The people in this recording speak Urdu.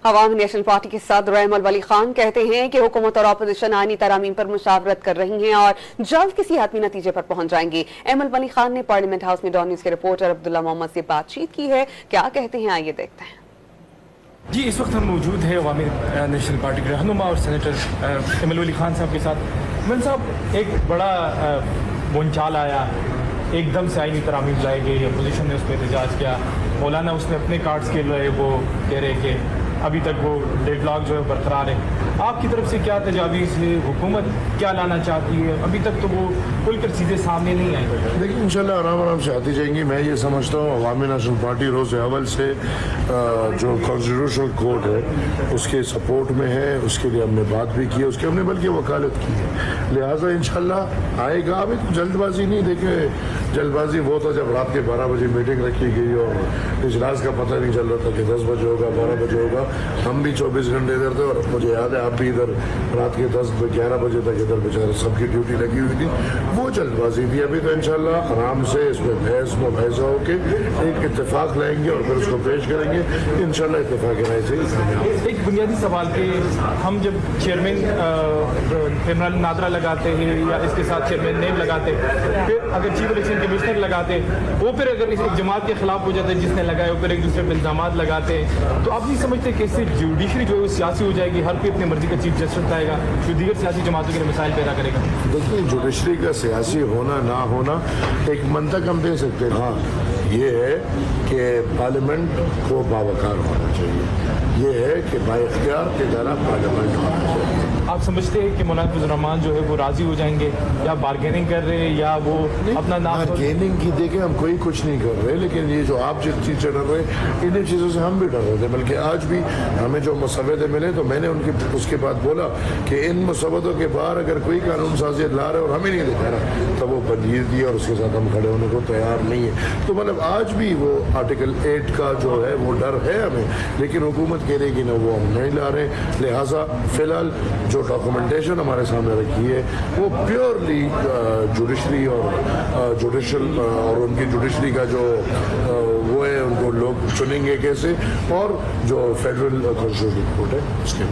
عوامی نیشنل پارٹی کے صدر ایمل ولی خان کہتے ہیں کہ حکومت اور اپوزیشن آئینی ترامیم پر مشاورت کر رہی ہیں اور جلد کسی حتمی نتیجے پر پہنچ جائیں گی۔ ایمل ولی خان نے پارلیمنٹ ہاؤس میں ڈان نیوز کے رپورٹر عبداللہ محمد سے بات چیت کی ہے۔ کیا کہتے ہیں آئیے دیکھتے ہیں۔ جی، اس وقت ہم موجود ہیں عوامی نیشنل پارٹی کے رہنما اور سینیٹر ایمل ولی خان صاحب کے ساتھ۔ ایمل صاحب، ایک بڑا بونچال آیا، ایک دم سے آئینی ترامیم لائے گئے، اپوزیشن نے اس پہ احتجاج کیا، مولانا اس نے اپنے کارڈز کے لئے وہ کہہ رہے کہ ابھی تک وہ ڈیڈ لاک جو ہے برقرار ہے۔ آپ کی طرف سے کیا تجاویز ہے؟ حکومت کیا لانا چاہتی ہے؟ ابھی تک تو وہ کھل کر چیزیں سامنے نہیں آئی۔ لیکن انشاءاللہ آرام سے آتی جائیں گی۔ میں یہ سمجھتا ہوں عوامی نیشنل پارٹی روز اول سے جو کانسٹیٹیوشنل کورٹ ہے اس کے سپورٹ میں ہے، اس کے لیے ہم نے بات بھی کی ہے، اس کی ہم نے بلکہ وکالت کی ہے، لہٰذا انشاءاللہ آئے گا۔ ابھی جلد بازی نہیں، دیکھیں جلد بازی وہ تھا جب رات کے 12 بجے میٹنگ رکھی گئی اور اجلاس کا پتہ نہیں چل رہا تھا کہ 10 بجے ہوگا 12 بجے ہوگا۔ ہم بھی 24 گھنٹے ادھر تھے اور مجھے یاد ہے آپ بھی ادھر رات کے 10-11 بجے تک ادھر بیچارے سب کی ڈیوٹی لگی ہوئی تھی۔ وہ جلد بازی تھی۔ ابھی تو انشاءاللہ آرام سے اس میں بحث مباحثہ ہو کے ایک اتفاق لائیں گے اور پھر اس کو پیش کریں گے، انشاءاللہ اتفاق رائے سے ہی۔ ایک بنیادی سوال کہ ہم جب چیئرمین پیمرا نادرا لگاتے ہیں یا اس کے ساتھ چیئرمین نیب لگاتے، پھر اگر چیف الیکشن کمشنر لگاتے، وہ پھر اگر اس جماعت کے خلاف ہو جاتا ہے جس نے لگائے، وہ پھر ایک دوسرے پہ الزامات لگاتے ہیں، تو آپ نہیں سمجھتے کہ اس سے جوڈیشری جو ہے وہ سیاسی ہو جائے گی؟ ہر کوئی اپنی مرضی کا چیف جسٹس آئے گا جو دیگر سیاسی جماعتوں کے لیے مسائل پیدا کرے گا۔ دیکھیے، جوڈیشری کا سیاسی ہونا نہ ہونا ایک منطق ہم دے سکتے ہیں۔ ہاں، یہ ہے کہ پارلیمنٹ کو باوقار ہونا چاہیے، یہ ہے کہ با اختیار کے ادارہ پارلیمنٹ ہونا چاہیے۔ آپ سمجھتے ہیں کہ مولانا فضل الرحمان جو ہے وہ راضی ہو جائیں گے، یا بارگیننگ کر رہے ہیں، یا وہ اپنا نام؟ بارگیننگ کی دیکھیں ہم کوئی کچھ نہیں کر رہے، لیکن یہ جو آپ جس چیز سے ڈر رہے ہیں انہیں چیزوں سے ہم بھی ڈر رہے تھے، بلکہ آج بھی ہمیں جو مسودے ملے تو میں نے ان کی اس کے بعد بولا کہ ان مسودوں کے باہر اگر کوئی قانون سازی لا رہے اور ہمیں نہیں دکھا رہا تو وہ بندیر دی اور اس کے ساتھ ہم کھڑے ہونے کو تیار نہیں ہے۔ تو مطلب آج بھی وہ آرٹیکل 8 کا جو ہے وہ ڈر ہے ہمیں، لیکن حکومت کہہ رہی کہ نہ وہ ہم نہیں لا رہے، لہٰذا فی الحال جو ڈاکومنٹیشن ہمارے سامنے رکھی ہے وہ پیورلی جوڈیشری اور جوڈیشل اور ان کی جوڈیشری کا جو وہ ہے ان کو لوگ چنیں گے کیسے، اور جو فیڈرل کانسٹیٹیوشنل کورٹ ہے اس کے